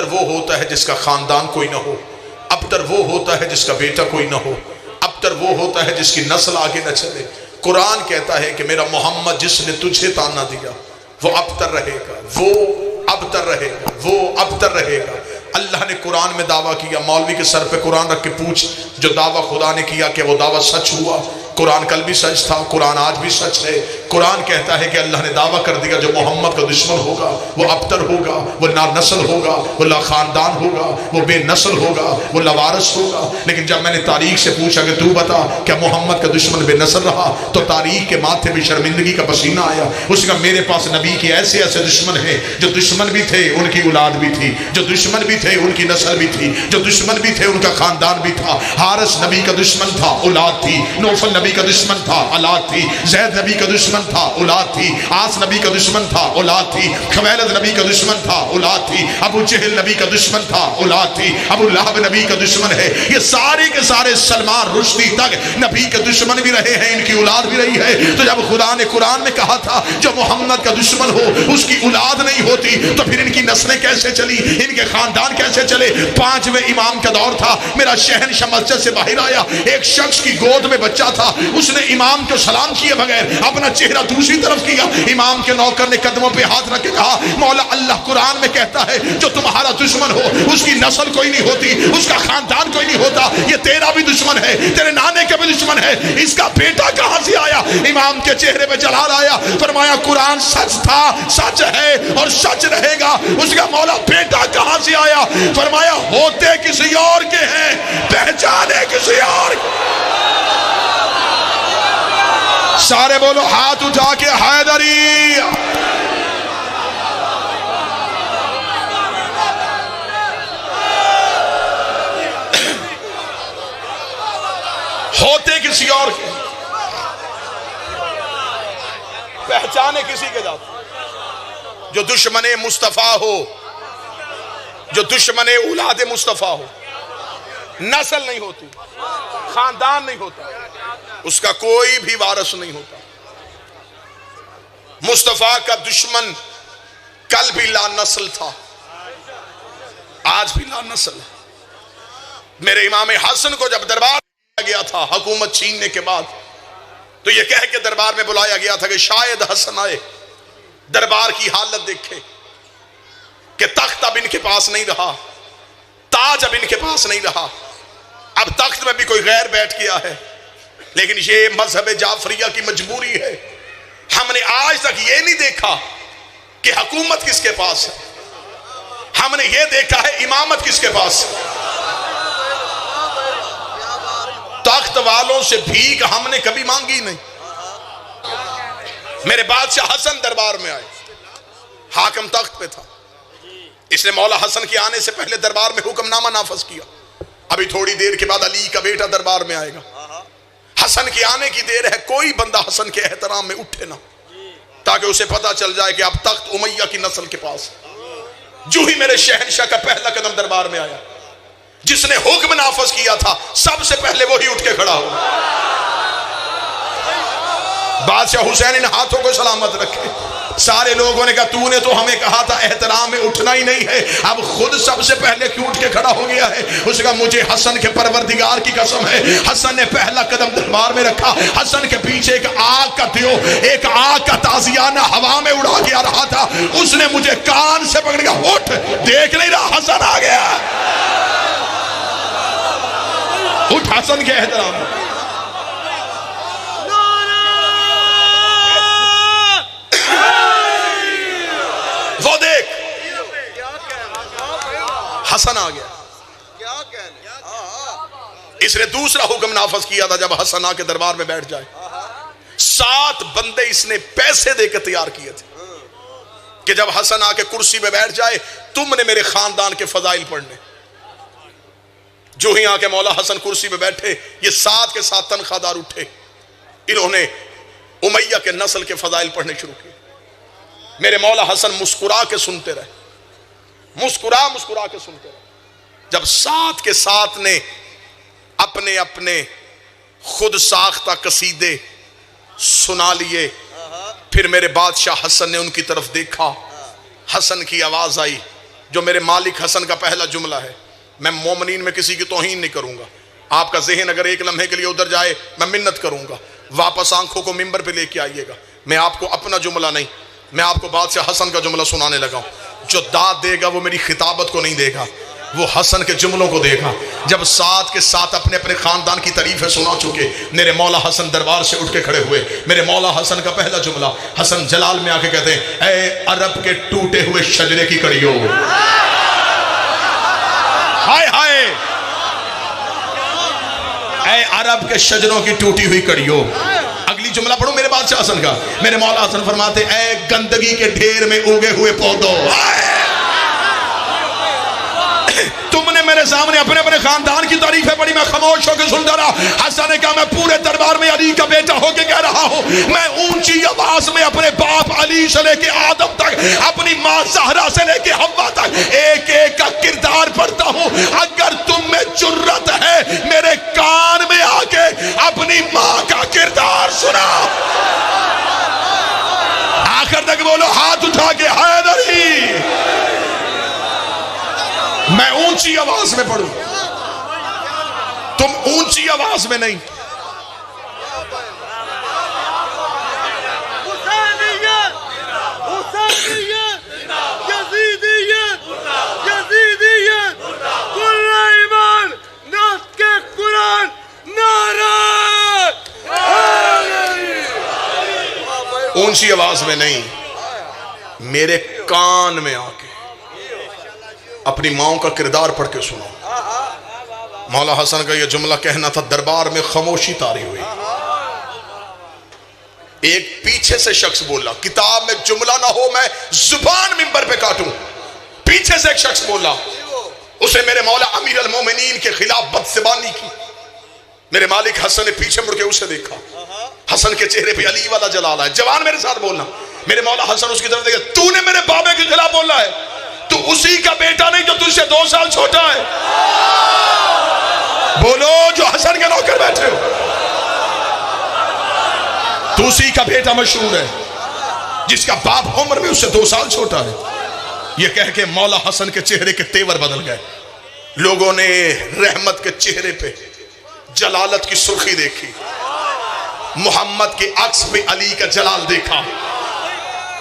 ابتر وہ ہوتا ہے جس کا خاندان کوئی نہ ہو، ابتر وہ ہوتا ہے جس کا بیٹا کوئی نہ ہو، ابتر وہ ہوتا ہے جس کی نسل آگے نہ چلے۔ قرآن کہتا ہے کہ میرا محمد جس نے تجھے تانا دیا وہ ابتر رہے گا، وہ ابتر رہے گا، وہ ابتر رہے گا۔ اللہ نے قرآن میں دعویٰ کیا، مولوی کے سر پہ قرآن رکھ کے پوچھ جو دعویٰ خدا نے کیا کہ وہ دعویٰ سچ ہوا؟ قرآن کل بھی سچ تھا، قرآن آج بھی سچ ہے۔ قرآن کہتا ہے کہ اللہ نے دعویٰ کر دیا جو محمد کا دشمن ہوگا وہ ابتر ہوگا، وہ لا نسل ہوگا، وہ لا خاندان ہوگا، وہ بے نسل ہوگا، وہ لوارث ہوگا۔ لیکن جب میں نے تاریخ سے پوچھا کہ تو بتا کیا محمد کا دشمن بے نسل رہا، تو تاریخ کے ماتھے بھی شرمندگی کا پسینہ آیا۔ اس کا میرے پاس نبی کے ایسے ایسے دشمن ہیں، جو دشمن بھی تھے ان کی اولاد بھی تھی، جو دشمن بھی تھے ان کی نسل بھی تھی، جو دشمن بھی تھے ان کا خاندان بھی تھا۔ حارث نبی کا دشمن تھا، اولاد تھی۔ نوفل نبی کا دشمن تھا، اولاد تھی۔ زید نبی کا دشمن تھا، اولاد تھی۔ عاص نبی کا دشمن تھا، اولاد تھی۔ خویلد نبی کا دشمن تھا، اولاد تھی۔ ابو جہل نبی کا دشمن تھا، اولاد تھی۔ ابو لہب نبی کا دشمن ہے۔ یہ سارے کے سارے سلمان رشدی تک نبی کے دشمن بھی رہے ہیں، ان کی اولاد بھی رہی ہے۔ تو جب خدا نے قرآن میں کہا تھا جو محمد کا دشمن ہو اس کی اولاد نہیں ہوتی، تو پھر ان کی نسلیں کیسے چلی، ان کے خاندان کیسے چلے؟ پانچویں امام کا دور تھا، میرا شہنشاہ مسجد سے باہر آیا، ایک شخص کی گود میں بچہ تھا، اس نے امام کو سلام کیے بغیر اپنا چہرہ دوسری طرف کیا۔ امام کے نوکر نے قدموں پہ ہاتھ رکھ کے کہا مولا اللہ قرآن میں کہتا ہے جو تمہارا دشمن ہو اس کی نسل کوئی نہیں ہوتی، اس کا خاندان کوئی نہیں ہوتا، یہ تیرا بھی دشمن ہے، تیرے نانے کا بھی دشمن ہے، اس کا بیٹا کہاں سے آیا؟ امام کے چہرے پہ جلال آیا، فرمایا قرآن سچ تھا، سچ ہے اور سچ رہے گا۔ اس کا مولا بیٹا کہاں سے آیا؟ فرمایا ہوتے کسی اور کے ہیں، پہچانے کسی اور کے۔ سارے بولو ہاتھ اٹھا کے حیدری۔ ہوتے کسی اور کے، پہچانے کسی کے جاتے۔ جو دشمن مصطفیٰ ہو، جو دشمن اولاد مصطفیٰ ہو، نسل نہیں ہوتی، خاندان نہیں ہوتا، اس کا کوئی بھی وارث نہیں ہوتا۔ مصطفیٰ کا دشمن کل بھی لا نسل تھا، آج بھی لا نسل ہے۔ میرے امام حسن کو جب دربار میں گیا تھا حکومت چھیننے کے بعد، تو یہ کہہ کے دربار میں بلایا گیا تھا کہ شاید حسن آئے، دربار کی حالت دیکھے کہ تخت اب ان کے پاس نہیں رہا، تاج اب ان کے پاس نہیں رہا، اب تخت میں بھی کوئی غیر بیٹھ گیا ہے۔ لیکن یہ مذہب جعفریہ کی مجبوری ہے، ہم نے آج تک یہ نہیں دیکھا کہ حکومت کس کے پاس ہے، ہم نے یہ دیکھا ہے امامت کس کے پاس ہے۔ تخت والوں سے بھیک ہم نے کبھی مانگی نہیں۔ میرے بادشاہ حسن دربار میں آئے، حاکم تخت پہ تھا، اس نے مولا حسن کے آنے سے پہلے دربار میں حکم نامہ نافذ کیا، ابھی تھوڑی دیر کے بعد علی کا بیٹا دربار میں آئے گا، حسن کے آنے کی دیر ہے، کوئی بندہ حسن کے احترام میں اٹھے نہ، تاکہ اسے پتا چل جائے کہ اب تخت امیہ کی نسل کے پاس ہے۔ جو ہی میرے شہنشاہ کا پہلا قدم دربار میں آیا، جس نے حکم نافذ کیا تھا سب سے پہلے وہی اٹھ کے کھڑا ہو۔ بادشاہ حسین ان ہاتھوں کو سلامت رکھے۔ سارے لوگوں نے کہا تو نے تو ہمیں کہا تھا احترام میں اٹھنا ہی نہیں ہے، اب خود سب سے پہلے کیوں اٹھ کے کھڑا ہو گیا ہے؟ اس نے کہا مجھے حسن کے پروردگار کی قسم ہے، حسن نے پہلا قدم دربار میں رکھا، حسن کے پیچھے ایک آگ کا دیو، ایک آگ کا تازیانہ ہوا میں اڑا کے آ رہا تھا، اس نے مجھے کان سے پکڑ کے اٹھ، دیکھ نہیں رہا حسن آ گیا، اٹھ حسن کے احترام میں۔ وہ دیکھ حسن آ گیا۔ اس نے دوسرا حکم نافذ کیا تھا جب حسن آ کے دربار میں بیٹھ جائے، 7 بندے اس نے پیسے دے کے تیار کیے تھے کہ جب حسن آ کے کرسی پہ بیٹھ جائے تم نے میرے خاندان کے فضائل پڑھنے۔ جو ہی آ کے مولا حسن کرسی پہ بیٹھے یہ 7 کے 7 تنخواہ دار اٹھے، انہوں نے امیہ کے نسل کے فضائل پڑھنے شروع کیے۔ میرے مولا حسن مسکرا کے سنتے رہے، مسکرا کے سنتے رہے۔ جب 7 کے 7 نے اپنے اپنے خود ساختہ قصیدے سنا لیے، پھر میرے بادشاہ حسن نے ان کی طرف دیکھا، حسن کی آواز آئی جو میرے مالک حسن کا پہلا جملہ ہے، میں مومنین میں کسی کی توہین نہیں کروں گا. آپ کا ذہن اگر ایک لمحے کے لیے ادھر جائے میں منت کروں گا، واپس آنکھوں کو منبر پہ لے کے آئیے گا. میں آپ کو اپنا جملہ نہیں، میں آپ کو بادشاہ حسن کا جملہ سنانے لگا ہوں. جو داد دے گا وہ میری خطابت کو نہیں دے گا، وہ حسن کے جملوں کو دے گا. جب ساتھ کے ساتھ اپنے اپنے خاندان کی تعریفیں سنا چکے، میرے مولا حسن دربار سے اٹھ کے کھڑے ہوئے. میرے مولا حسن کا پہلا جملہ، حسن جلال میں آ کے کہتے ہیں اے عرب کے ٹوٹے ہوئے شجرے کی کڑیوں، ہائے ہائے، اے عرب کے شجروں کی ٹوٹی ہوئی کڑیوں. اگلی جملہ پڑھو میرے بادشاہ حسن کا. میرے مولا حسن فرماتے اے گندگی کے ڈھیر میں اگے ہوئے پودوں، تم نے میرے سامنے اپنے اپنے خاندان کی تعریفیں پڑھی، میں خاموش ہو کے سنتا رہا. حسن نے کہا میں پورے دربار میں علی کا بیٹا ہو کے کہہ رہا ہوں، میں اونچی آواز میں اپنے باپ علی سے لے کے آدم تک، اپنی ماں زہرا سے لے کے حوا تک ایک ایک کا کردار پڑھتا ہوں. اگر تم میں جرت ہے میرے کان میں آ کے اپنی ماں کا کردار سنا. آخر تک بولو ہاتھ اٹھا کے حیدری. میں اونچی آواز میں پڑھوں، تم اونچی آواز میں نہیں. حسینیت، حسینیت، یزیدیت، یزیدیت، کل ایمان، نعت کے قرآن، نعرہ اونچی آواز میں نہیں، میرے کان میں آ کے اپنی ماؤں کا کردار پڑھ کے سنو. مولا حسن کا یہ جملہ کہنا تھا، دربار میں خاموشی طاری ہوئی. ایک پیچھے سے شخص بولا، کتاب میں جملہ نہ ہو میں زبان منبر پہ کاٹوں. پیچھے سے ایک شخص بولا، اسے میرے مولا امیر المومنین کے خلاف بدزبانی کی. میرے مالک حسن نے پیچھے مڑ کے اسے دیکھا، حسن کے چہرے پہ علی والا جلال ہے. جوان میرے ساتھ بولنا. میرے مولا حسن اس کی طرف دیکھا، تو نے میرے بابے کے خلاف بولا ہے، تو اسی کا بیٹا نہیں جو تجھ سے 2 سال چھوٹا ہے. بولو جو حسن کے نوکر بیٹھے ہو، تو اسی کا بیٹا مشہور ہے جس کا باپ عمر میں اس سے 2 سال چھوٹا ہے. یہ کہہ کے مولا حسن کے چہرے کے تیور بدل گئے. لوگوں نے رحمت کے چہرے پہ جلالت کی سرخی دیکھی، محمد کے عکس پہ علی کا جلال دیکھا.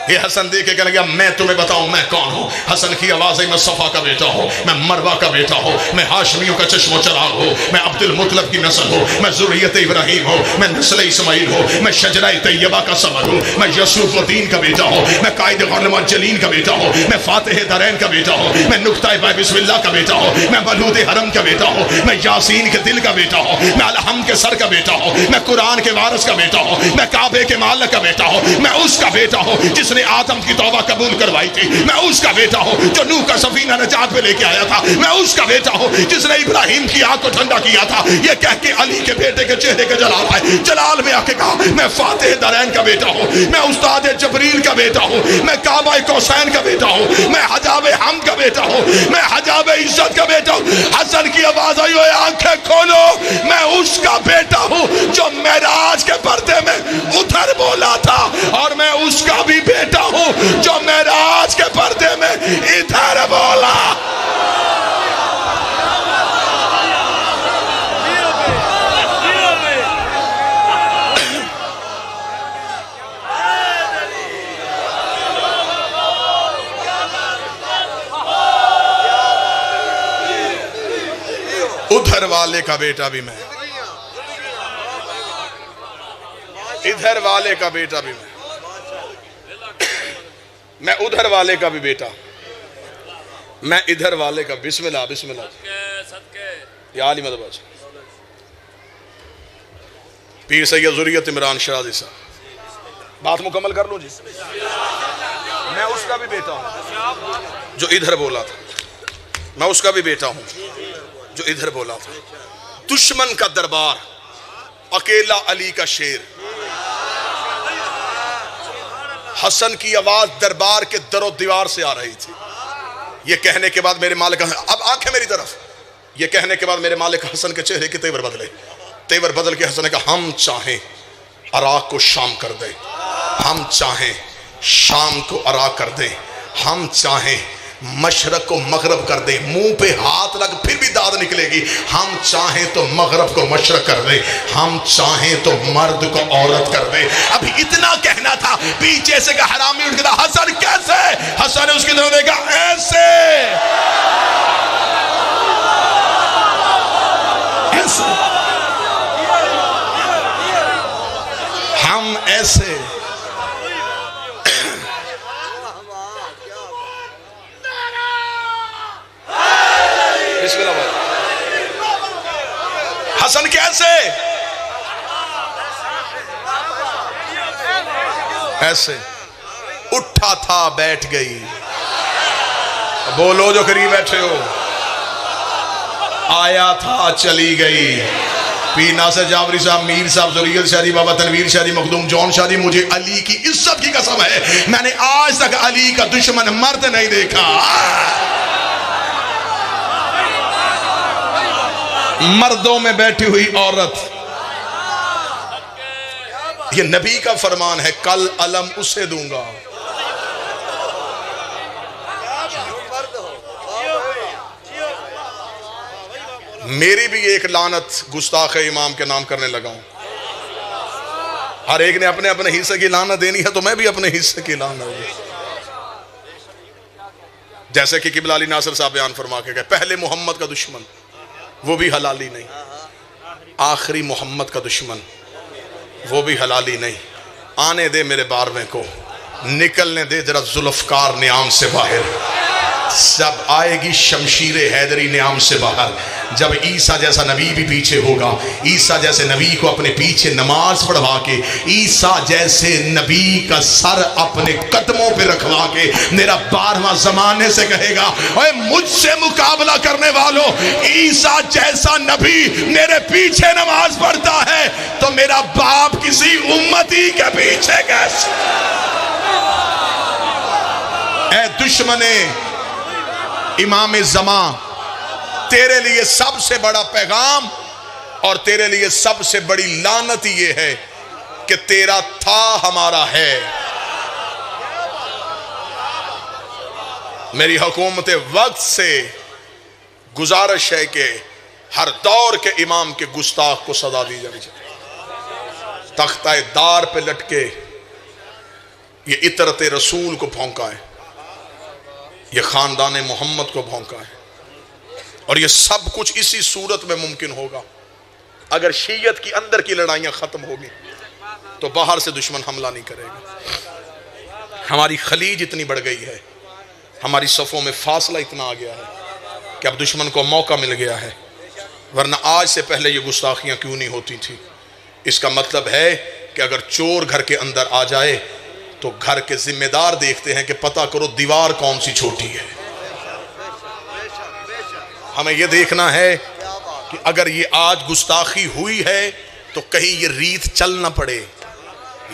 یہ حسن دیکھ کے کہنے گیا میں تمہیں بتاؤں میں کون ہوں. حسن کی آواز ہے میں صفا کا بیٹا ہوں، میں مروہ کا بیٹا ہوں، میں ہاشمیوں کا چشم و چراغ ہوں، میں عبد المطلب کی نسل ہوں، میں ذریت ابراہیم ہوں، میں نسل اسماعیل ہوں، میں شجرہ طیبہ کا ثمر ہوں، میں یوسف الدین کا بیٹا ہوں، میں قائد غنم جلین کا بیٹا ہوں، میں فاتح دارین کا بیٹا ہوں، میں نقطہ بائے بسم اللہ کا بیٹا ہوں، میں مولود حرم کا بیٹا ہوں، میں یاسین کے دل کا بیٹا ہوں، میں الحم کے سر کا بیٹا ہوں، میں قرآن کے وارث کا بیٹا ہوں، میں کعبے کے مالک کا بیٹا ہوں، میں اس کا بیٹا ہوں جس نے آدم کی توبہ قبول کروائی تھی، میں اس کا بیٹا ہوں جو نوح کا سفینہ نجات پہ لے کے آیا تھا، میں اس کا بیٹا ہوں جس نے ابراہیم کی آگ کو ٹھنڈا کیا تھا. یہ کہہ کے علی کے بیٹے کے چہرے کے جلال آئے. جلال میں آ کے کہا میں فاتح دارین کا بیٹا ہوں، میں استاد جبریل کا بیٹا ہوں، میں کعبہ کوسین کا بیٹا ہوں، میں حجاب حمد کا بیٹا ہوں، میں حجاب عزت کا بیٹا ہوں. حسن کی آواز آئی ہوئے آنکھیں کھولو، میں اس کا بیٹا ہوں جو معراج کے پردے میں ادھر بولا تھا، اور میں اس کا بھی بیٹا ہوں جو معراج کے پردے میں ادھر بولا. ادھر والے کا بیٹا بھی میں، ادھر والے کا بیٹا بھی میں ادھر والے کا بھی بیٹا، میں ادھر والے کا. بسم اللہ بسم اللہ. یا علی مدد پیر سید ذریت عمران شرازی صاحب، بات مکمل کر لو جی. میں اس کا بھی بیٹا ہوں جو ادھر بولا تھا، میں اس کا بھی بیٹا ہوں جو ادھر بولا تھا. دشمن کا دربار، اکیلا علی کا شیر. حسن کی آواز دربار کے در و دیوار سے آ رہی تھی. یہ کہنے کے بعد میرے مالک، اب آنکھیں میری طرف، یہ کہنے کے بعد میرے مالک حسن کے چہرے کے تیور بدلے. تیور بدل کے حسن نے کہا ہم چاہیں عراق کو شام کر دیں، ہم چاہیں شام کو عراق کر دیں، ہم چاہیں مشرق کو مغرب کر دے، منہ پہ ہاتھ لگ پھر بھی داد نکلے گی. ہم چاہیں تو مغرب کو مشرق کر دے، ہم چاہیں تو مرد کو عورت کر دے. ابھی اتنا کہنا تھا، پیچھے سے کہ حرامی اٹھ کے کہا حسن کیسے؟ حسن نے اس کی طرف دیکھا ایسے ایسے، ہم ایسے. حسن کیسے؟ ایسے. اٹھا تھا بیٹھ گئی. بولو جو قریب بیٹھے ہو. آیا تھا چلی گئی. پیر ناصر جعفری صاحب، میر صاحب، ذریعت شاہی، بابا تنویر شاہی، مخدوم جون شاہی، مجھے علی کی عزت کی قسم ہے میں نے آج تک علی کا دشمن مرد نہیں دیکھا. مردوں میں بیٹھی ہوئی عورت. یہ نبی کا فرمان ہے، کل علم اسے دوں گا. میری بھی ایک لعنت گستاخ امام کے نام کرنے لگا ہوں. ہر ایک نے اپنے اپنے حصے کی لعنت دینی ہے تو میں بھی اپنے حصے کی لعنت دوں. جیسے کہ قبلہ علی ناصر صاحب بیان فرما کے گئے، پہلے محمد کا دشمن وہ بھی حلالی نہیں، آخری محمد کا دشمن وہ بھی حلالی نہیں. آنے دے میرے بارویں کو، نکلنے دے ذرا ذوالفقار نیام سے باہر. جب آئے گی شمشیر حیدری نیام سے باہر، جب عیسیٰ جیسا نبی بھی پیچھے ہوگا، عیسیٰ جیسے نبی کو اپنے پیچھے نماز پڑھوا کے، عیسیٰ جیسے نبی کا سر اپنے قدموں پہ رکھوا کے میرا 12واں زمانے سے کہے گا اے مجھ سے مقابلہ کرنے والوں، عیسیٰ جیسا نبی میرے پیچھے نماز پڑھتا ہے تو میرا باپ کسی امتی کے پیچھے کیسے؟ اے دشمن امام زمان، تیرے لیے سب سے بڑا پیغام اور تیرے لیے سب سے بڑی لعنت یہ ہے کہ تیرا تھا ہمارا ہے. میری حکومت وقت سے گزارش ہے کہ ہر دور کے امام کے گستاخ کو سزا دی جانی چاہیے. تختہ دار پہ لٹکے یہ عطرت رسول کو بھونکا ہے، یہ خاندان محمد کو بھونکا ہے، اور یہ سب کچھ اسی صورت میں ممکن ہوگا اگر شیعت کی اندر کی لڑائیاں ختم ہوگی تو باہر سے دشمن حملہ نہیں کرے گا. ہماری خلیج اتنی بڑھ گئی ہے، ہماری صفوں میں فاصلہ اتنا آ گیا ہے کہ اب دشمن کو موقع مل گیا ہے، ورنہ آج سے پہلے یہ گستاخیاں کیوں نہیں ہوتی تھی. اس کا مطلب ہے کہ اگر چور گھر کے اندر آ جائے تو گھر کے ذمہ دار دیکھتے ہیں کہ پتہ کرو دیوار کون سی چھوٹی ہے. ہمیں یہ دیکھنا ہے کہ اگر یہ آج گستاخی ہوئی ہے تو کہیں یہ ریت چل نہ پڑے،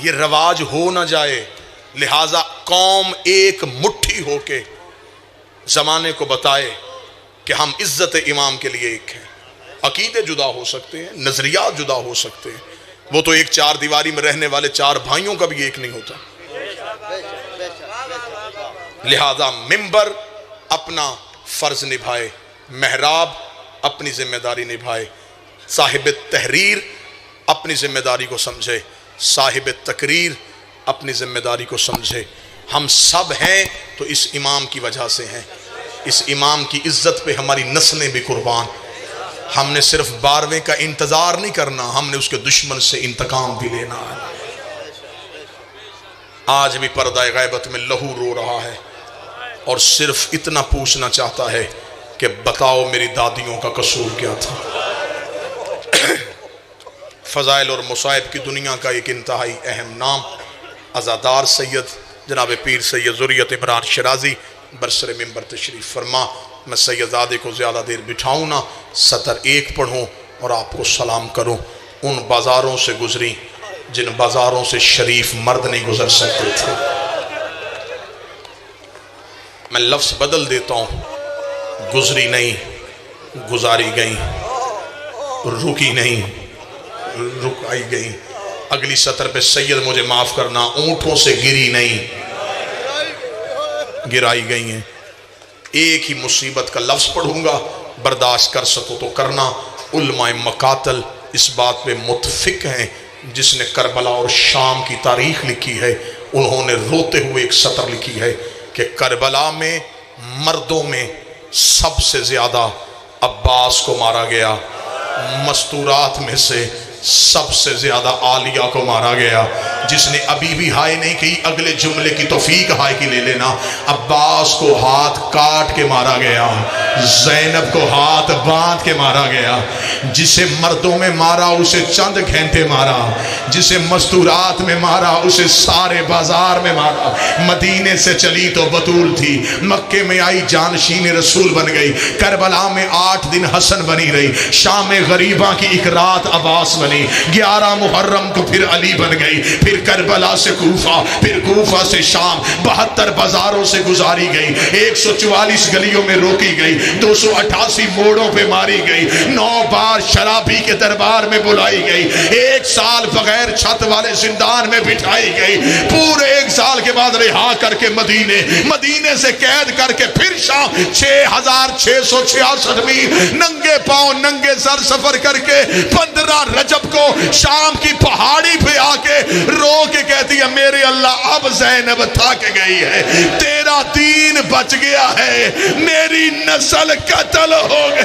یہ رواج ہو نہ جائے. لہٰذا قوم ایک مٹھی ہو کے زمانے کو بتائے کہ ہم عزت امام کے لیے ایک ہیں. عقیدے جدا ہو سکتے ہیں، نظریات جدا ہو سکتے ہیں، وہ تو ایک چار دیواری میں رہنے والے چار بھائیوں کا بھی ایک نہیں ہوتا. لہذا منبر اپنا فرض نبھائے، محراب اپنی ذمہ داری نبھائے، صاحب تحریر اپنی ذمہ داری کو سمجھے، صاحب تقریر اپنی ذمہ داری کو سمجھے. ہم سب ہیں تو اس امام کی وجہ سے ہیں. اس امام کی عزت پہ ہماری نسلیں بھی قربان. ہم نے صرف 12ویں کا انتظار نہیں کرنا، ہم نے اس کے دشمن سے انتقام بھی لینا ہے. آج بھی پردہ غیبت میں لہو رو رہا ہے اور صرف اتنا پوچھنا چاہتا ہے کہ بتاؤ میری دادیوں کا قصور کیا تھا. فضائل اور مصائب کی دنیا کا ایک انتہائی اہم نام عزادار سید جناب پیر سید ذریعت عمران شرازی برسر منبر تشریف فرما. میں سیدزادے کو زیادہ دیر بٹھاؤں نہ، سطر 1 پڑھوں اور آپ کو سلام کروں. ان بازاروں سے گزری جن بازاروں سے شریف مرد نہیں گزر سکتے تھے. میں لفظ بدل دیتا ہوں، گزری نہیں گزاری گئیں، رکی نہیں رکائی گئیں. اگلی سطر پہ سید مجھے معاف کرنا، اونٹوں سے گری نہیں گرائی گئی ہیں. ایک ہی مصیبت کا لفظ پڑھوں گا، برداشت کر سکو تو کرنا۔ علماء مقاتل اس بات پہ متفق ہیں، جس نے کربلا اور شام کی تاریخ لکھی ہے انہوں نے روتے ہوئے ایک سطر لکھی ہے کہ کربلا میں مردوں میں سب سے زیادہ عباس کو مارا گیا، مستورات میں سے سب سے زیادہ عالیہ کو مارا گیا۔ جس نے ابھی بھی ہائے نہیں کی، اگلے جملے کی توفیق ہائے کی لے لینا۔ عباس کو ہاتھ کاٹ کے مارا گیا، زینب کو ہاتھ باندھ کے مارا گیا۔ جسے مردوں میں مارا اسے چند گھنٹے مارا، جسے مستورات میں مارا اسے سارے بازار میں مارا۔ مدینے سے چلی تو بطول تھی، مکے میں آئی جانشین رسول بن گئی، کربلا میں 8 دن حسن بنی رہی، شام غریبہ کی ایک رات عباس بنی، 11 محرم کو پھر علی بن گئی، پھر کربلا سے کوفہ، پھر کوفہ سے شام، 72 بازاروں سے گزاری گئی، 144 گلیوں میں روکی گئی، 288 موڑوں پہ ماری گئی، 9 بار شرابی کے دربار میں بلائی گئی، 1 سال بغیر چھت والے زندان میں بٹھائی گئی، پورے 1 سال کے بعد رہا کر کے مدینے سے قید کر کے پھر شام 6666 میل ننگے پاؤں ننگے سر سفر کر کے 15 رجب کو شام کی پہاڑی پہ آ کے رو کے کہتی ہے میرے اللہ اب زینب تھک گئی ہے، تیرا دین بچ گیا ہے، میری نسل قتل ہو گئی۔